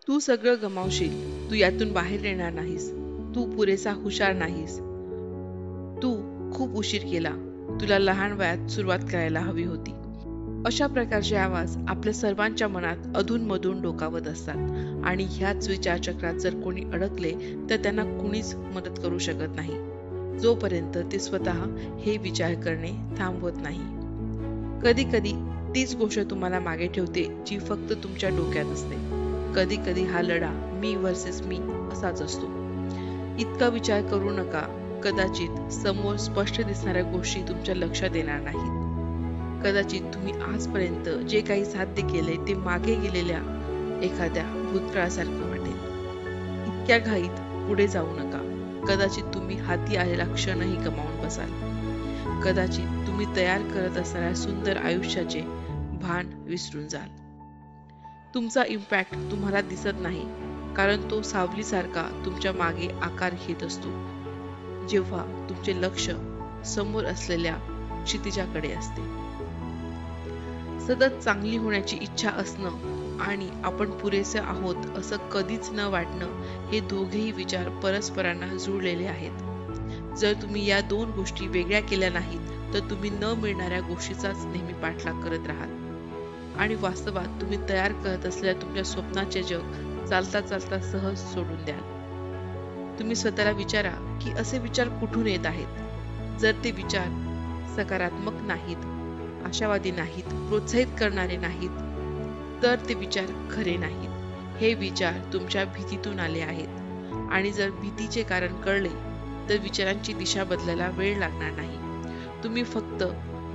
तू सगळं गमावशील, तू यातून बाहेर येणार नाहीस, तू पुरेसा हुशार नाहीस, तू खूप उशीर केला, तुला लहान वयात सुरुवात करायला हवी होती. अशा प्रकारचे आवाज आपल्या सर्वांच्या मनात अधूनमधून डोकावत असतात आणि ह्याच विचारचक्रात जर कोणी अडकले तर त्यांना कुणीच मदत करू शकत नाही, जोपर्यंत ते स्वतः हे विचार करणे थांबवत नाही. कधी कधी तीच गोष्ट तुम्हाला मागे ठेवते जी फक्त तुमच्या डोक्यात असते. कधी कधी हा लढा मी वर्सेस मी असाच असतो. इतका विचार करू नका. कदाचित समोर स्पष्ट दिसणाऱ्या गोष्टी तुमच्या लक्षात येणार नाहीत. कदाचित तुम्ही आजपर्यंत जे काही साध्य केले ते मागे गेलेल्या एखाद्या भूतकाळासारखं वाटेल. इतक्या घाईत पुढे जाऊ नका. कदाचित तुम्ही हाती आलेला क्षणही गमावून बसाल. कदाचित तुम्ही तयार करत असणाऱ्या सुंदर आयुष्याचे भान विसरून जाल. तुमचा इम्पॅक्ट तुम्हाला दिसत नाही, कारण तो सावलीसारखा तुमच्या मागे आकार घेत असतो, जेव्हा तुमचे लक्ष समोर असलेल्या क्षितिजाकडे असते. सतत चांगली होण्याची इच्छा असणं आणि आपण पुरेसे आहोत असं कधीच न वाटणं, हे दोघेही विचार परस्परांना जुळलेले आहेत. जर तुम्ही या दोन गोष्टी वेगळ्या केल्या नाहीत तर तुम्ही न मिळणाऱ्या गोष्टीचाच नेहमी पाठलाग करत राहाल आणि वास्तवात तुम्ही तयार करत असलेल्या तुमच्या स्वप्नाचे जग चालता चालता सहज सोडून द्याल. तुम्ही स्वतःला विचारा की असे विचार कुठून येत आहेत. जर ते विचार सकारात्मक नाहीत, आशावादी नाहीत, प्रोत्साहित करणारे नाहीत, तर ते विचार खरे नाहीत. हे विचार तुमच्या भीतीतून आले आहेत आणि जर भीतीचे कारण कळले तर विचारांची दिशा बदलायला वेळ लागणार नाही. तुम्ही फक्त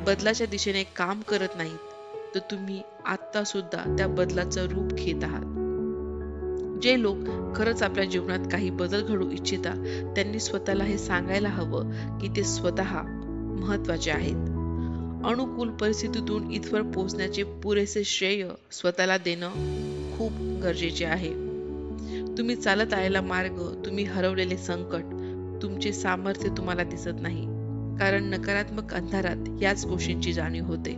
बदलाच्या दिशेने काम करत नाहीत, तर तुम्ही आता सुद्धा त्या बदलाचं रूप घेत आहात. जे लोक खरंच आपल्या जीवनात काही बदल घडवू इच्छिता त्यांनी स्वतःला हे सांगायला हवं की ते स्वतः महत्वाचे आहेत. अनुकूल परिस्थितीतून इथवर पोहोचण्याचे पुरेसे श्रेय स्वतःला देणं खूप गरजेचे आहे. तुम्ही चालत आलेला मार्ग, तुम्ही हरवलेले संकट, तुमचे सामर्थ्य तुम्हाला दिसत नाही, कारण नकारात्मक अंधारात याच गोष्टींची जाणीव होते.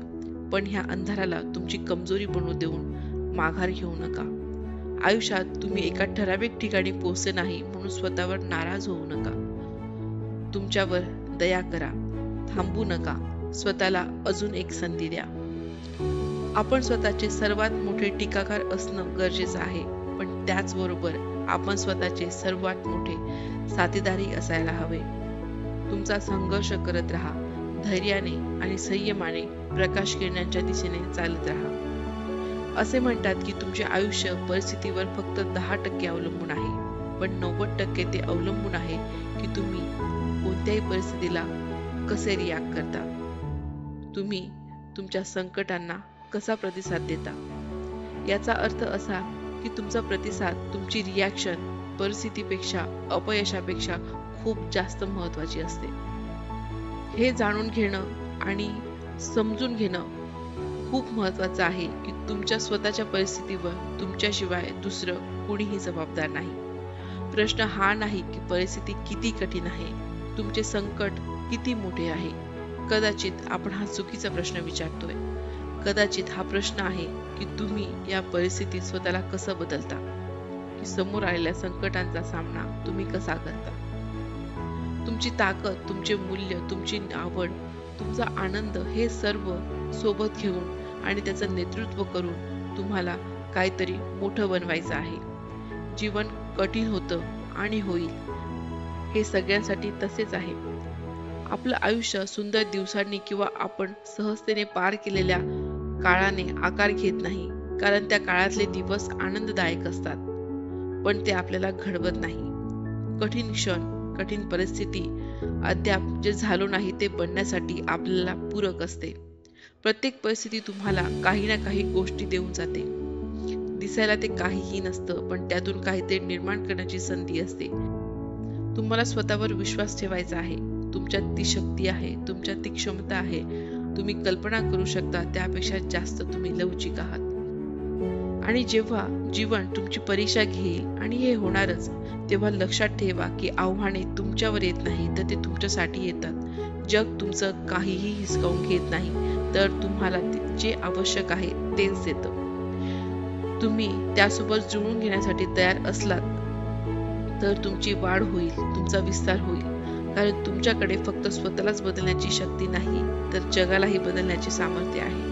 पण ह्या अंधाराला तुमची कमजोरी बनवू देऊन माघार घेऊ नका. आयुष्यात तुम्ही एका ठराविक ठिकाणी पोहोचले नाही म्हणून स्वतःवर नाराज होऊ नका. तुमच्यावर दया करा, थांबू नका, स्वतःला अजून एक संधी द्या. आपण स्वतःचे सर्वात मोठे टीकाकार असणं गरजेचं आहे, पण त्याचबरोबर आपण स्वतःचे सर्वात मोठे साथीदारही असायला हवे. तुमचा संघर्ष करत राहा, धैर्याने आणि संयमाने प्रकाश किरणांच्या दिशेने चालत राहा. असे म्हणतात की तुमचे आयुष्य परिस्थितीवर फक्त 10% अवलंबून आहे, पण 90% ते अवलंबून आहे की तुम्ही कोणत्याही परिस्थितीला कसे रिॲक्ट करता. तुम्ही तुमच्या संकटांना कसा प्रतिसाद देता. याचा अर्थ असा की तुमचा प्रतिसाद, तुमची रिॲक्शन परिस्थितीपेक्षा, अपयशापेक्षा खूप जास्त महत्वाची असते. हे जाणून घेणं आणि समजून घेणं खूप महत्वाचं आहे की तुमच्या स्वतःच्या परिस्थितीवर तुमच्याशिवाय दुसरं कोणीही जबाबदार नाही. प्रश्न हा नाही की परिस्थिती किती कठीण आहे, तुमचे संकट किती मोठे आहे. कदाचित आपण हा चुकीचा प्रश्न विचारतोय. कदाचित हा प्रश्न आहे की तुम्ही या परिस्थितीत स्वतःला कसं बदलता, की समोर आलेल्या संकटांचा सामना तुम्ही कसा करता. तुमची ताकद, तुमचे मूल्य, तुमची आवड, तुमचा आनंद हे सर्व सोबत घेऊन आणि त्याचं नेतृत्व करून तुम्हाला काहीतरी मोठं बनवायचं आहे. जीवन कठीण होतं आणि होईल, हे सगळ्यांसाठी तसेच आहे. आपलं आयुष्य सुंदर दिवसांनी किंवा आपण सहजतेने पार केलेल्या काळाने आकार घेत नाही, कारण त्या काळातले दिवस आनंददायक असतात, पण ते आपल्याला घडवत नाही. कठीण क्षण, कठीण परिस्थिती अद्याप जे झालो नाही ते बनण्यासाठी आपल्याला पूरक असते. प्रत्येक परिस्थिती तुम्हाला काही ना काही गोष्टी देऊन जाते. दिसायला ते काहीही नसतं, पण त्यातून काहीतरी निर्माण करण्याची संधी असते. तुम्हाला स्वतःवर विश्वास ठेवायचा आहे. तुमच्यात ती शक्ती आहे, तुमच्यात ती क्षमता आहे. तुम्ही कल्पना करू शकता त्यापेक्षा जास्त तुम्ही लवचिक आहात. आणि जेव्हा जीवन तुमची परीक्षा घेईल, आणि हे होणारच, तेव्हा लक्षात ठेवा की आव्हाने तुमच्यावर येत नाही तर ते तुमच्यासाठी येतात. जग तुमचं काहीही हिसकावून घेत नाही, तर तुम्हाला जे आवश्यक आहे तेच देतं. तुम्ही त्यासोबत जुळून घेण्यासाठी तयार असलात तर तुमची वाढ होईल, तुमचा विस्तार होईल. कारण तुमच्याकडे फक्त स्वतःलाच बदलण्याची शक्ती नाही, तर जगालाही बदलण्याचे सामर्थ्य आहे.